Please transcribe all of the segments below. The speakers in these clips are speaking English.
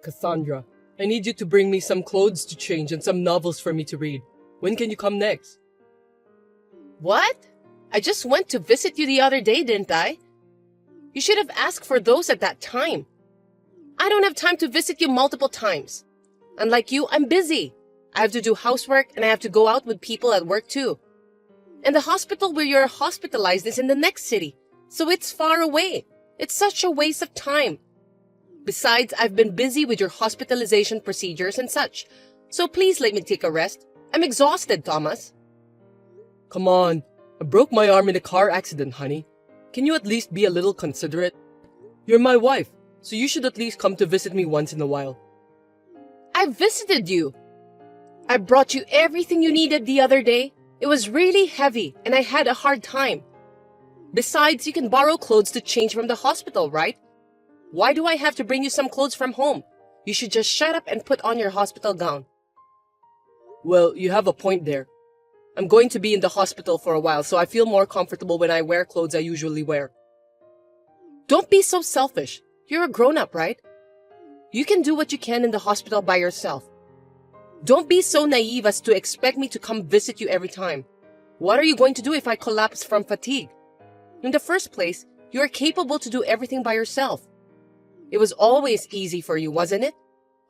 Cassandra, I need you to bring me some clothes to change and some novels for me to read. When can you come next? What? I just went to visit you the other day, didn't I? You should have asked for those at that time. I don't have time to visit you multiple times. Unlike you, I'm busy. I have to do housework and I have to go out with people at work too. And the hospital where you're hospitalized is in the next city, so it's far away. It's such a waste of time. Besides, I've been busy with your hospitalization procedures and such, so please let me take a rest. I'm exhausted, Thomas. Come on, I broke my arm in a car accident, honey. Can you at least be a little considerate? You're my wife, so you should at least come to visit me once in a while. I visited you. I brought you everything you needed the other day. It was really heavy and I had a hard time. Besides, you can borrow clothes to change from the hospital, right? Why do I have to bring you some clothes from home? You should just shut up and put on your hospital gown. Well, you have a point there. I'm going to be in the hospital for a while, so I feel more comfortable when I wear clothes I usually wear. Don't be so selfish. You're a grown-up, right? You can do what you can in the hospital by yourself. Don't be so naive as to expect me to come visit you every time. What are you going to do if I collapse from fatigue? In the first place, you are capable to do everything by yourself. It was always easy for you, wasn't it?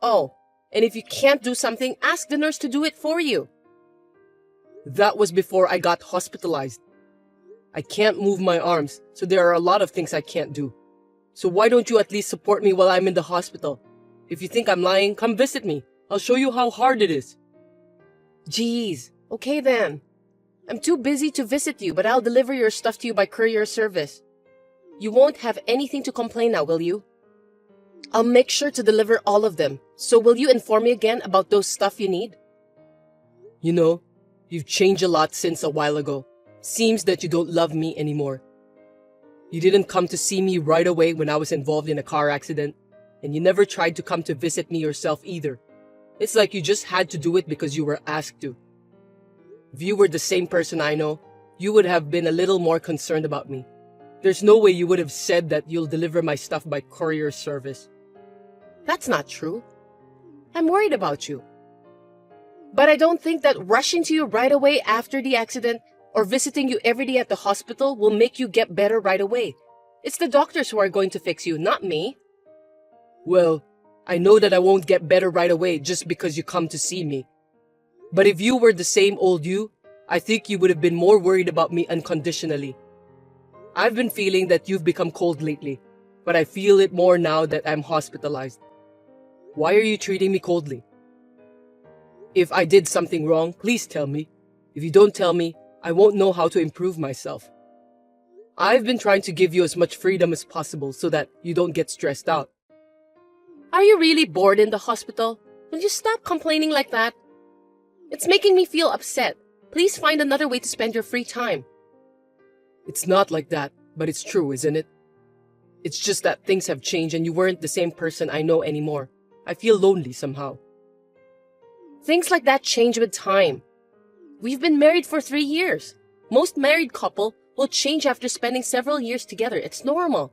Oh, and if you can't do something, ask the nurse to do it for you. That was before I got hospitalized. I can't move my arms, so there are a lot of things I can't do. So why don't you at least support me while I'm in the hospital? If you think I'm lying, come visit me. I'll show you how hard it is. Geez, okay then. I'm too busy to visit you, but I'll deliver your stuff to you by courier service. You won't have anything to complain now, will you? I'll make sure to deliver all of them. So will you inform me again about those stuff you need? You know, you've changed a lot since a while ago. Seems that you don't love me anymore. You didn't come to see me right away when I was involved in a car accident, and you never tried to come to visit me yourself either. It's like you just had to do it because you were asked to. If you were the same person I know, you would have been a little more concerned about me. There's no way you would have said that you'll deliver my stuff by courier service. That's not true. I'm worried about you. But I don't think that rushing to you right away after the accident or visiting you every day at the hospital will make you get better right away. It's the doctors who are going to fix you, not me. Well, I know that I won't get better right away just because you come to see me. But if you were the same old you, I think you would have been more worried about me unconditionally. I've been feeling that you've become cold lately, but I feel it more now that I'm hospitalized. Why are you treating me coldly? If I did something wrong, please tell me. If you don't tell me, I won't know how to improve myself. I've been trying to give you as much freedom as possible so that you don't get stressed out. Are you really bored in the hospital? Will you stop complaining like that? It's making me feel upset. Please find another way to spend your free time. It's not like that, but it's true, isn't it? It's just that things have changed and you weren't the same person I know anymore. I feel lonely somehow. Things like that change with time. We've been married for 3 years. Most married couple will change after spending several years together. It's normal.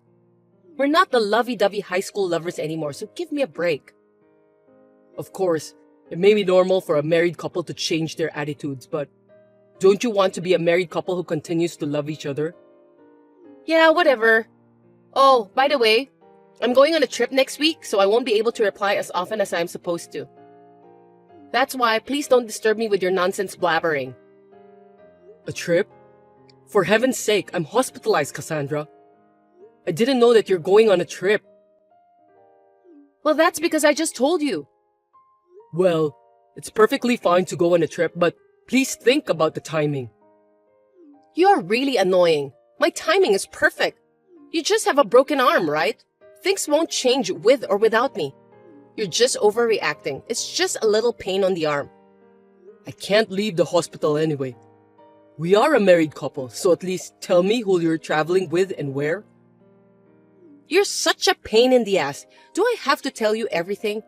We're not the lovey-dovey high school lovers anymore, so give me a break. Of course, it may be normal for a married couple to change their attitudes, but don't you want to be a married couple who continues to love each other? Yeah, whatever. Oh, by the way, I'm going on a trip next week, so I won't be able to reply as often as I'm supposed to. That's why please don't disturb me with your nonsense blabbering. A trip? For heaven's sake, I'm hospitalized, Cassandra. I didn't know that you're going on a trip. Well, that's because I just told you. Well, it's perfectly fine to go on a trip, but please think about the timing. You're really annoying. My timing is perfect. You just have a broken arm, right? Things won't change with or without me. You're just overreacting. It's just a little pain on the arm. I can't leave the hospital anyway. We are a married couple, so at least tell me who you're traveling with and where. You're such a pain in the ass. Do I have to tell you everything?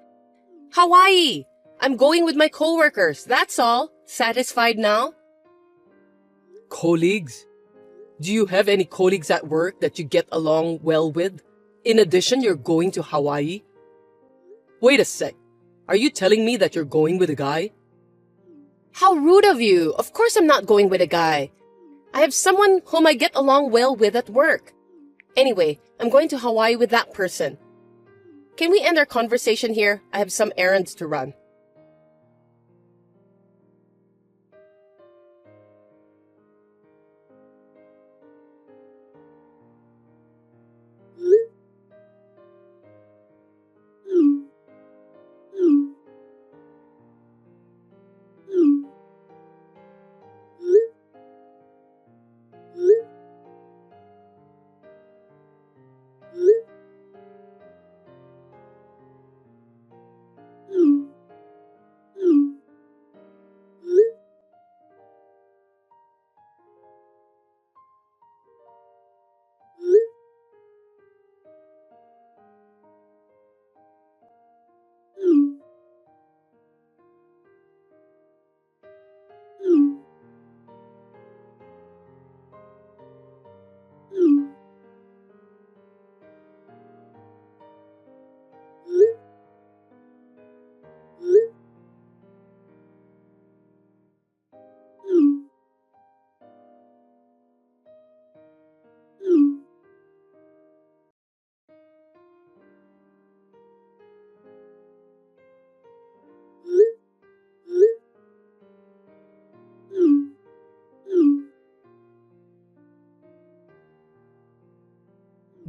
Hawaii! I'm going with my coworkers, that's all. Satisfied now? Colleagues? Do you have any colleagues at work that you get along well with? In addition, you're going to Hawaii? Wait a sec. Are you telling me that you're going with a guy? How rude of you. Of course I'm not going with a guy. I have someone whom I get along well with at work. Anyway, I'm going to Hawaii with that person. Can we end our conversation here? I have some errands to run.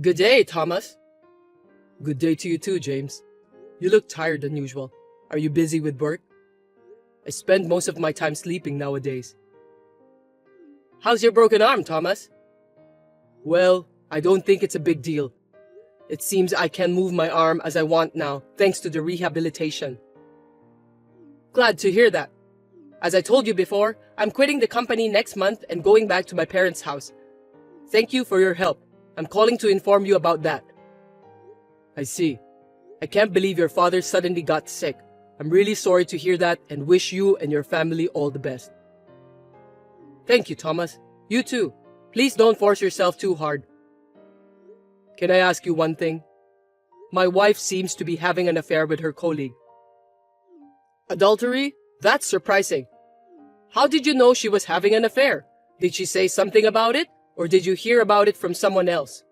Good day, Thomas. Good day to you too, James. You look tired than usual. Are you busy with work? I spend most of my time sleeping nowadays. How's your broken arm, Thomas? Well, I don't think it's a big deal. It seems I can move my arm as I want now, thanks to the rehabilitation. Glad to hear that. As I told you before, I'm quitting the company next month and going back to my parents' house. Thank you for your help. I'm calling to inform you about that. I see. I can't believe your father suddenly got sick. I'm really sorry to hear that and wish you and your family all the best. Thank you, Thomas. You too. Please don't force yourself too hard. Can I ask you one thing? My wife seems to be having an affair with her colleague. Adultery? That's surprising. How did you know she was having an affair? Did she say something about it? Or did you hear about it from someone else?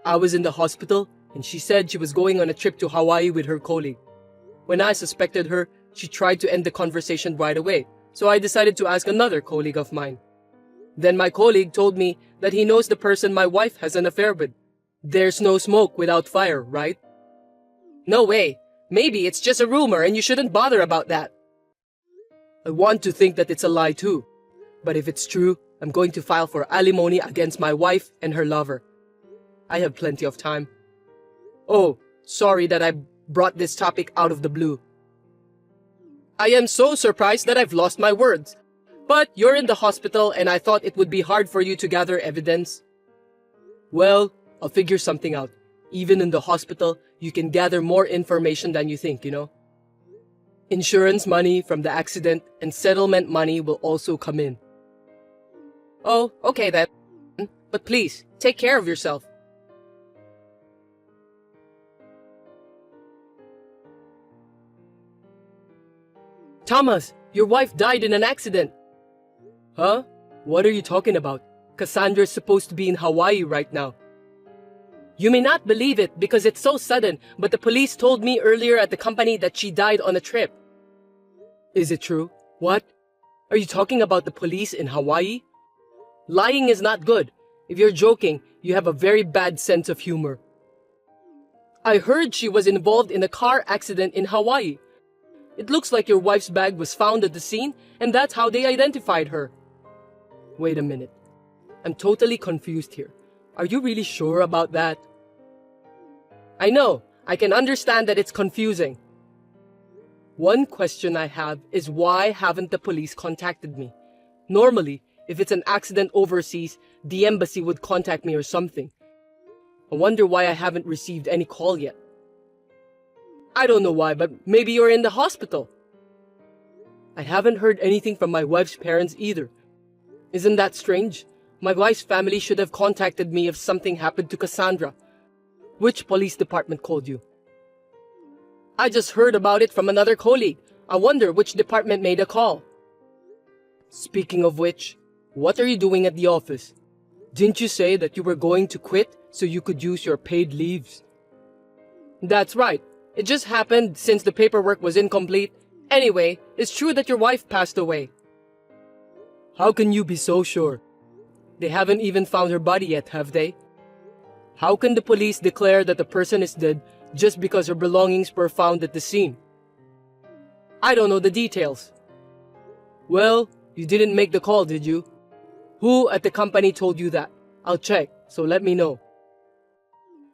I was in the hospital and she said she was going on a trip to Hawaii with her colleague. When I suspected her, she tried to end the conversation right away, so I decided to ask another colleague of mine. Then my colleague told me that he knows the person my wife has an affair with. There's no smoke without fire, right? No way. Maybe it's just a rumor and you shouldn't bother about that. I want to think that it's a lie too. But if it's true, I'm going to file for alimony against my wife and her lover. I have plenty of time. Oh, sorry that I brought this topic out of the blue. I am so surprised that I've lost my words. But you're in the hospital and I thought it would be hard for you to gather evidence. Well, I'll figure something out. Even in the hospital, you can gather more information than you think, you know. Insurance money from the accident and settlement money will also come in. Oh, okay then. But please, take care of yourself. Thomas, your wife died in an accident. Huh? What are you talking about? Cassandra's supposed to be in Hawaii right now. You may not believe it because it's so sudden, but the police told me earlier at the company that she died on a trip. Is it true? What? Are you talking about the police in Hawaii? Lying is not good. If you're joking, you have a very bad sense of humor. I heard she was involved in a car accident in Hawaii. It looks like your wife's bag was found at the scene, and that's how they identified her. Wait a minute. I'm totally confused here. Are you really sure about that? I know. I can understand that it's confusing. One question I have is why haven't the police contacted me? Normally, if it's an accident overseas, the embassy would contact me or something. I wonder why I haven't received any call yet. I don't know why, but maybe you're in the hospital. I haven't heard anything from my wife's parents either. Isn't that strange? My wife's family should have contacted me if something happened to Cassandra. Which police department called you? I just heard about it from another colleague. I wonder which department made a call. Speaking of which, what are you doing at the office? Didn't you say that you were going to quit so you could use your paid leaves? That's right. It just happened since the paperwork was incomplete. Anyway, it's true that your wife passed away. How can you be so sure? They haven't even found her body yet, have they? How can the police declare that the person is dead just because her belongings were found at the scene? I don't know the details. Well, you didn't make the call, did you? Who at the company told you that? I'll check, so let me know.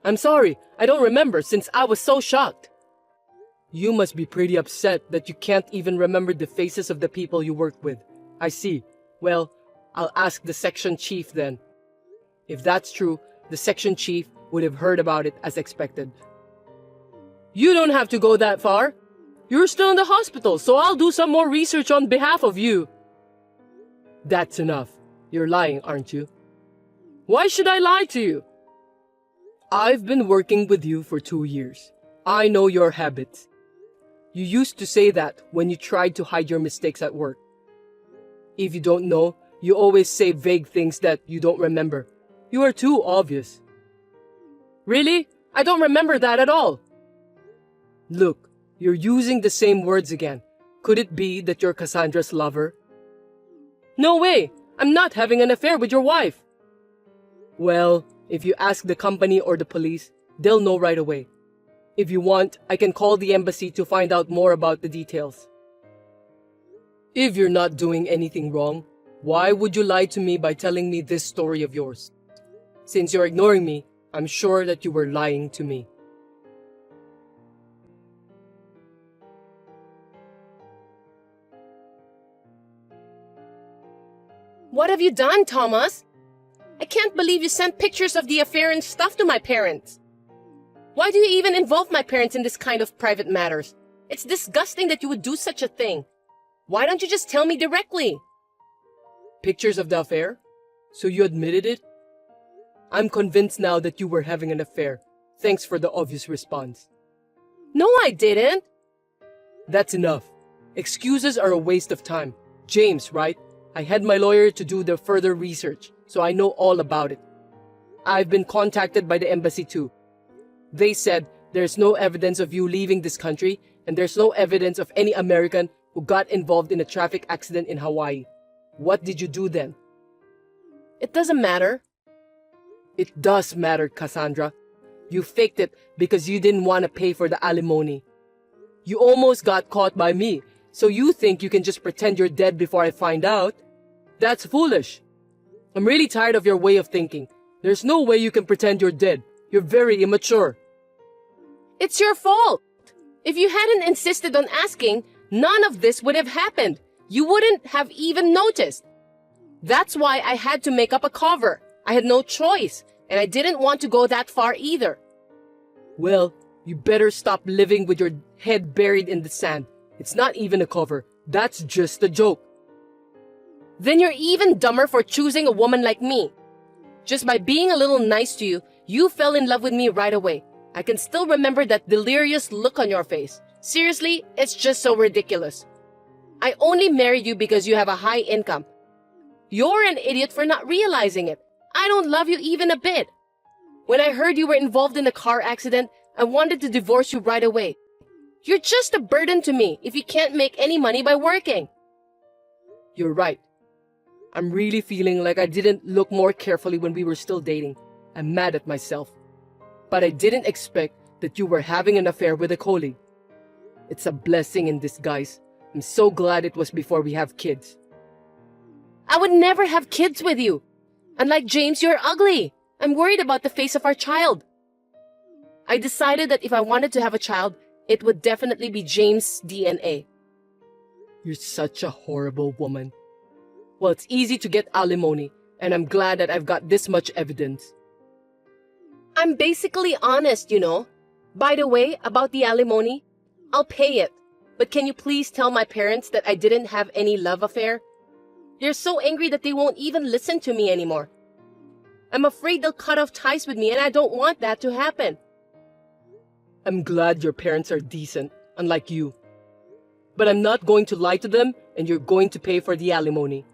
I'm sorry, I don't remember since I was so shocked. You must be pretty upset that you can't even remember the faces of the people you worked with. I see. Well, I'll ask the section chief then. If that's true, the section chief would have heard about it as expected. You don't have to go that far. You're still in the hospital, so I'll do some more research on behalf of you. That's enough. You're lying, aren't you? Why should I lie to you? I've been working with you for 2 years. I know your habits. You used to say that when you tried to hide your mistakes at work. If you don't know, you always say vague things that you don't remember. You are too obvious. Really? I don't remember that at all. Look, you're using the same words again. Could it be that you're Cassandra's lover? No way! I'm not having an affair with your wife. Well, if you ask the company or the police, they'll know right away. If you want, I can call the embassy to find out more about the details. If you're not doing anything wrong, why would you lie to me by telling me this story of yours? Since you're ignoring me, I'm sure that you were lying to me. What have you done, Thomas? I can't believe you sent pictures of the affair and stuff to my parents. Why do you even involve my parents in this kind of private matters? It's disgusting that you would do such a thing. Why don't you just tell me directly? Pictures of the affair? So you admitted it? I'm convinced now that you were having an affair. Thanks for the obvious response. No, I didn't. That's enough. Excuses are a waste of time. James, right? I had my lawyer to do the further research, so I know all about it. I've been contacted by the embassy too. They said there's no evidence of you leaving this country, and there's no evidence of any American who got involved in a traffic accident in Hawaii. What did you do then? It doesn't matter. It does matter, Cassandra. You faked it because you didn't want to pay for the alimony. You almost got caught by me, so you think you can just pretend you're dead before I find out? That's foolish. I'm really tired of your way of thinking. There's no way you can pretend you're dead. You're very immature. It's your fault. If you hadn't insisted on asking, none of this would have happened. You wouldn't have even noticed. That's why I had to make up a cover. I had no choice, and I didn't want to go that far either. Well, you better stop living with your head buried in the sand. It's not even a cover. That's just a joke. Then you're even dumber for choosing a woman like me. Just by being a little nice to you, you fell in love with me right away. I can still remember that delirious look on your face. Seriously, it's just so ridiculous. I only married you because you have a high income. You're an idiot for not realizing it. I don't love you even a bit. When I heard you were involved in a car accident, I wanted to divorce you right away. You're just a burden to me if you can't make any money by working. You're right. I'm really feeling like I didn't look more carefully when we were still dating. I'm mad at myself. But I didn't expect that you were having an affair with a colleague. It's a blessing in disguise. I'm so glad it was before we have kids. I would never have kids with you. Unlike James, you're ugly. I'm worried about the face of our child. I decided that if I wanted to have a child, it would definitely be James' DNA. You're such a horrible woman. Well, it's easy to get alimony, and I'm glad that I've got this much evidence. I'm basically honest, you know. By the way, about the alimony, I'll pay it. But can you please tell my parents that I didn't have any love affair? They're so angry that they won't even listen to me anymore. I'm afraid they'll cut off ties with me, and I don't want that to happen. I'm glad your parents are decent, unlike you. But I'm not going to lie to them, and you're going to pay for the alimony.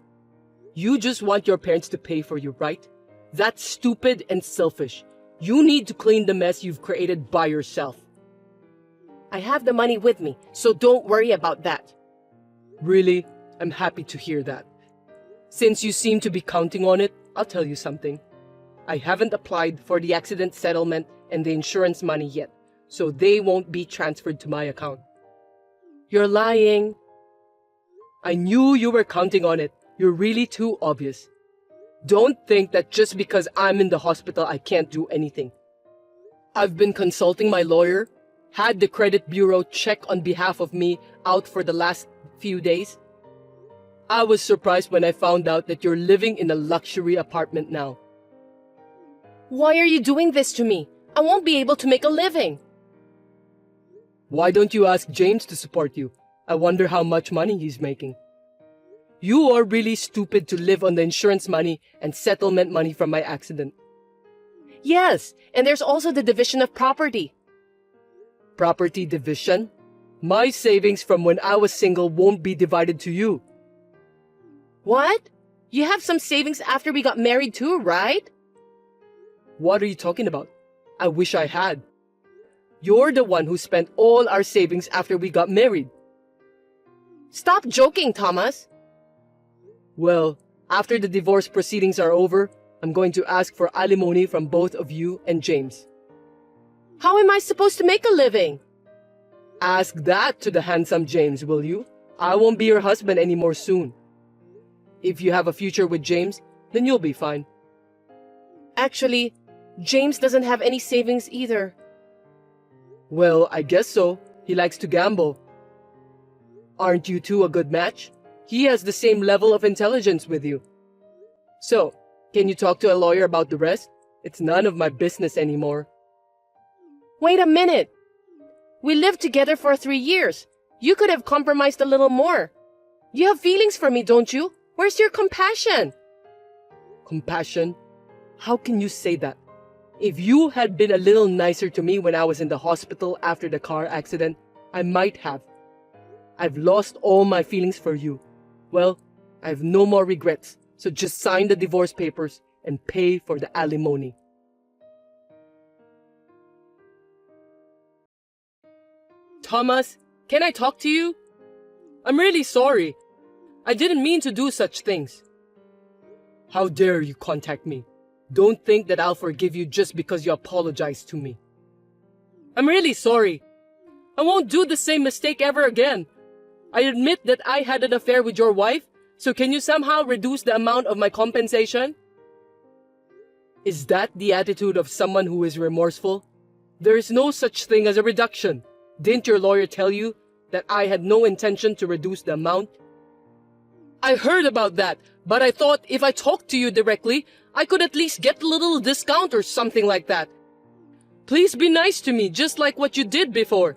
You just want your parents to pay for you, right? That's stupid and selfish. You need to clean the mess you've created by yourself. I have the money with me, so don't worry about that. Really? I'm happy to hear that. Since you seem to be counting on it, I'll tell you something. I haven't applied for the accident settlement and the insurance money yet, so they won't be transferred to my account. You're lying. I knew you were counting on it. You're really too obvious. Don't think that just because I'm in the hospital I can't do anything. I've been consulting my lawyer, had the credit bureau check on behalf of me out for the last few days. I was surprised when I found out that you're living in a luxury apartment now. Why are you doing this to me? I won't be able to make a living. Why don't you ask James to support you? I wonder how much money he's making. You are really stupid to live on the insurance money and settlement money from my accident. Yes, and there's also the division of property. Property division? My savings from when I was single won't be divided to you. What? You have some savings after we got married too, right? What are you talking about? I wish I had. You're the one who spent all our savings after we got married. Stop joking, Thomas. Well, after the divorce proceedings are over, I'm going to ask for alimony from both of you and James. How am I supposed to make a living? Ask that to the handsome James, will you? I won't be your husband anymore soon. If you have a future with James, then you'll be fine. Actually, James doesn't have any savings either. Well, I guess so. He likes to gamble. Aren't you two a good match? He has the same level of intelligence with you. So, can you talk to a lawyer about the rest? It's none of my business anymore. Wait a minute. We lived together for 3 years. You could have compromised a little more. You have feelings for me, don't you? Where's your compassion? Compassion? How can you say that? If you had been a little nicer to me when I was in the hospital after the car accident, I might have. I've lost all my feelings for you. Well, I have no more regrets, so just sign the divorce papers and pay for the alimony. Thomas, can I talk to you? I'm really sorry. I didn't mean to do such things. How dare you contact me? Don't think that I'll forgive you just because you apologized to me. I'm really sorry. I won't do the same mistake ever again. I admit that I had an affair with your wife, so can you somehow reduce the amount of my compensation? Is that the attitude of someone who is remorseful? There is no such thing as a reduction. Didn't your lawyer tell you that I had no intention to reduce the amount? I heard about that, but I thought if I talked to you directly, I could at least get a little discount or something like that. Please be nice to me, just like what you did before.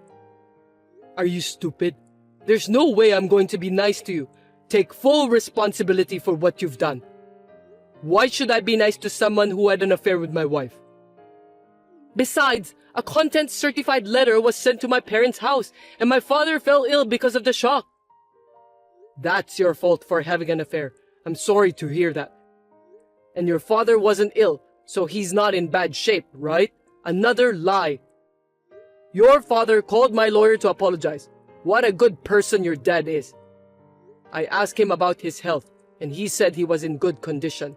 Are you stupid? There's no way I'm going to be nice to you. Take full responsibility for what you've done. Why should I be nice to someone who had an affair with my wife? Besides, a content-certified letter was sent to my parents' house, and my father fell ill because of the shock. That's your fault for having an affair. I'm sorry to hear that. And your father wasn't ill, so he's not in bad shape, right? Another lie. Your father called my lawyer to apologize. What a good person your dad is. I asked him about his health, and he said he was in good condition.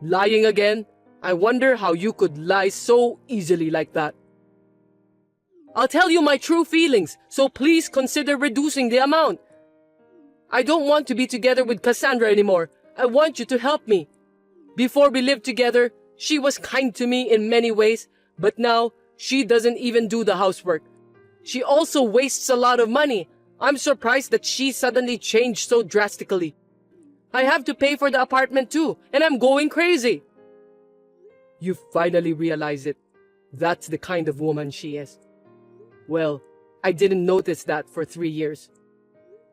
Lying again? I wonder how you could lie so easily like that. I'll tell you my true feelings, so please consider reducing the amount. I don't want to be together with Cassandra anymore. I want you to help me. Before we lived together, she was kind to me in many ways, but now she doesn't even do the housework. She also wastes a lot of money. I'm surprised that she suddenly changed so drastically. I have to pay for the apartment too, and I'm going crazy. You finally realize it. That's the kind of woman she is. Well, I didn't notice that for 3 years.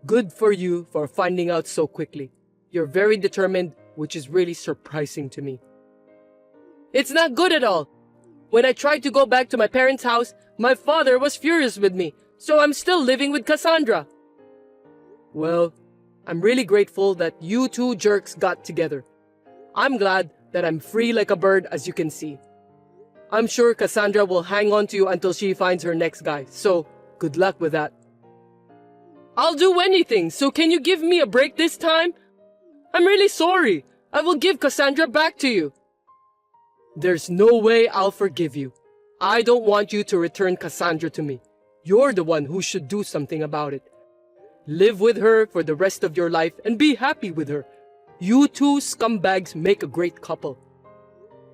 Good for you for finding out so quickly. You're very determined, which is really surprising to me. It's not good at all. When I tried to go back to my parents' house, my father was furious with me, so I'm still living with Cassandra. Well, I'm really grateful that you two jerks got together. I'm glad that I'm free like a bird, as you can see. I'm sure Cassandra will hang on to you until she finds her next guy, so good luck with that. I'll do anything, so can you give me a break this time? I'm really sorry. I will give Cassandra back to you. There's no way I'll forgive you. I don't want you to return Cassandra to me. You're the one who should do something about it. Live with her for the rest of your life and be happy with her. You two scumbags make a great couple.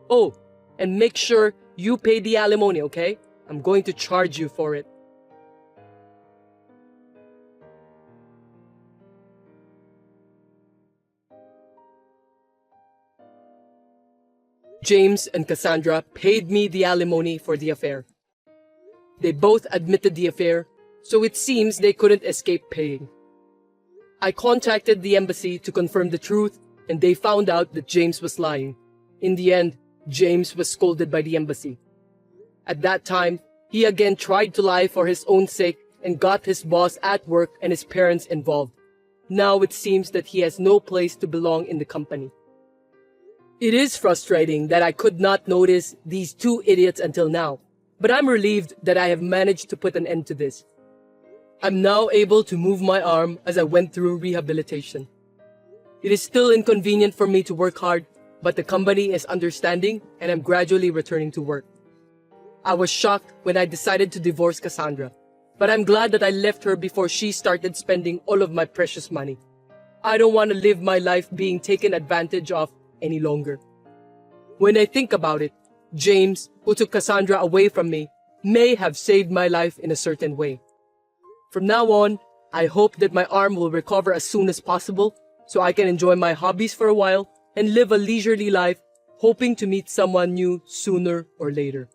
Oh, and make sure you pay the alimony, okay? I'm going to charge you for it. James and Cassandra paid me the alimony for the affair. They both admitted the affair, so it seems they couldn't escape paying. I contacted the embassy to confirm the truth, and they found out that James was lying. In the end, James was scolded by the embassy. At that time, he again tried to lie for his own sake and got his boss at work and his parents involved. Now it seems that he has no place to belong in the company. It is frustrating that I could not notice these two idiots until now, but I'm relieved that I have managed to put an end to this. I'm now able to move my arm as I went through rehabilitation. It is still inconvenient for me to work hard, but the company is understanding and I'm gradually returning to work. I was shocked when I decided to divorce Cassandra, but I'm glad that I left her before she started spending all of my precious money. I don't want to live my life being taken advantage of any longer. When I think about it, James, who took Cassandra away from me, may have saved my life in a certain way. From now on, I hope that my arm will recover as soon as possible so I can enjoy my hobbies for a while and live a leisurely life, hoping to meet someone new sooner or later.